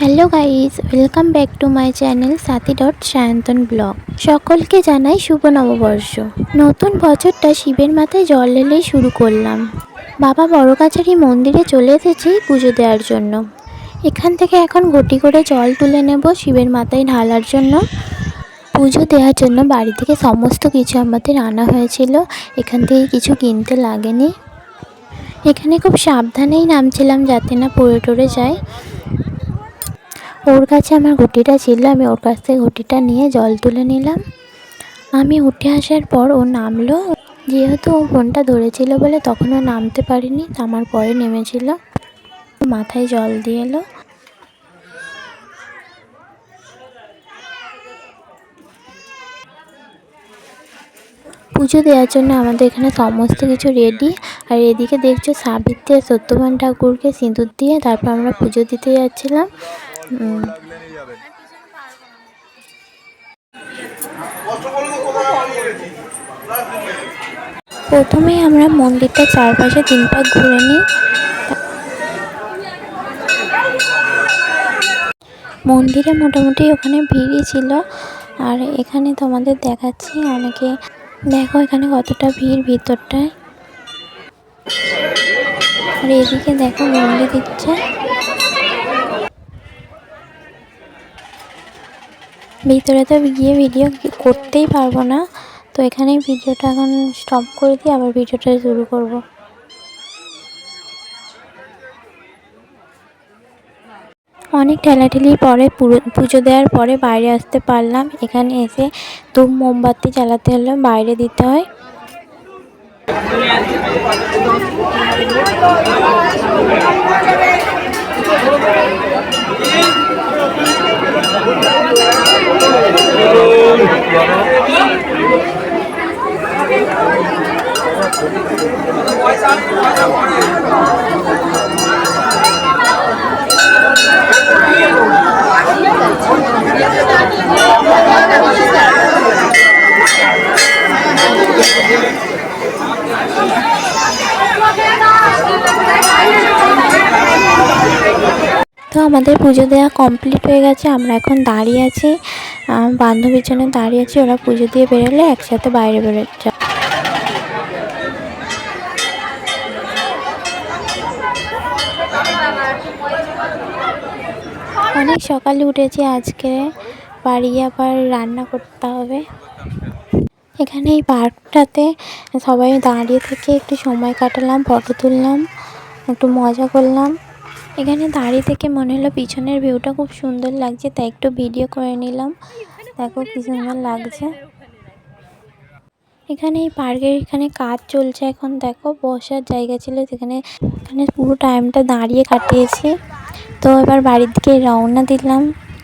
Hello guys, welcome back to my channel সাথী.সায়ন্তন blog. সকলকে জানাই শুভ নববর্ষ। নতুন বছরটা শিবের মাথায় জল ঢেলেই শুরু করলাম। বাবা বড়কাছারি মন্দিরে চলে এসেছি পুজো দেওয়ার জন্য। এখান থেকে এখন ঘটি করে জল তুলে নেব শিবের মাথায় ঢালার জন্য। পুজো দেওয়ার জন্য বাড়ি থেকে সমস্ত কিছু আমাদের আনা হয়েছিল, এখান থেকে কিছু কিনতে লাগেনি। এখানে খুব সাবধানেই নামছিলাম যাতে না পড়ে টরে যায়। ওর কাছে আমার ঘটিটা ছিল, আমি ওর কাছ থেকে ঘটিটা নিয়ে জল তুলে নিলাম। আমি উঠে আসার পর ও নামলো, যেহেতু ও ফোনটা ধরেছিল বলে তখন ও নামতে পারিনি, আমার পরে নেমেছিল। মাথায় জল দিয়ে এলো। পুজো দেওয়ার জন্য আমাদের এখানে সমস্ত কিছু রেডি। আর এদিকে দেখছো সাবিত্রী আর সত্যবান ঠাকুরকে সিঁদুর দিয়ে তারপর আমরা পুজো দিতে যাচ্ছিলাম। প্রথমেই আমরা মন্দিরটা চারপাশে 3 পাক ঘুরে নিই। মন্দিরে মোটামুটি ওখানে ভিড়ই ছিল। আর এখানে তোমাদের দেখাচ্ছি, অনেকে দেখো এখানে কতটা ভিড় ভিতরটায়। আর এদিকে দেখো মন্দির দিচ্ছে। ভিতরে তো গিয়ে ভিডিও করতেই পারবো না, তো এখানেই ভিডিওটা এখন স্টপ করে দিয়ে আবার ভিডিওটা শুরু করব। অনেক ঠেলাঠেলির পরে পুজো দেওয়ার পরে বাইরে আসতে পারলাম। এখানে এসে ধূপ মোমবাতি জ্বালাতে হলে বাইরে দিতে হয়। তো আমাদের পুজো দেওয়া কমপ্লিট হয়ে গেছে। আমরা এখন দাঁড়িয়ে আছি, বান্ধবীর জন্য দাঁড়িয়ে আছি। ওরা পুজো দিয়ে বেরোলে একসাথে বাইরে বেরোচ্ছে। অনেক সকালে উঠেছি আজকে, বাড়ি আবার রান্না করতে হবে। এখানে এই পার্কটাতে সবাই দাঁড়িয়ে থেকে একটু সময় কাটালাম, ফটো তুললাম, একটু মজা করলাম। এখানে দাঁড়িয়ে থেকে মনে হলো পিছনের ভিউটা খুব সুন্দর লাগছে, তাই একটু ভিডিও করে নিলাম। দেখো কি সুন্দর লাগছে। এখানে এই পার্কের এখানে কাজ চলছে এখন। দেখো বসার জায়গা ছিল সেখানে, এখানে পুরো টাইমটা দাঁড়িয়ে কাটিয়েছি। তো এবার বাড়ির দিকে রওনা দিলাম।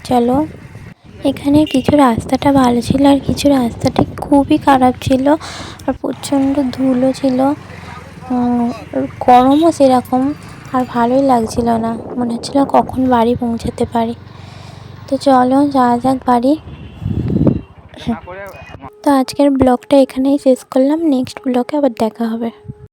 চলো। এখানে কিছু রাস্তাটা ভালো ছিল আর কিছু রাস্তাটা খুবই খারাপ ছিল, আর প্রচণ্ড ধুলো ছিল, গরমও সেরকম, আর ভালোই লাগছিল না। মনে হচ্ছিল কখন বাড়ি পৌঁছাতে পারি। তো চলো যাওয়া যাক বাড়ি। তো আজকের ব্লগটা এখানেই শেষ করলাম, নেক্সট ব্লগে আবার দেখা হবে।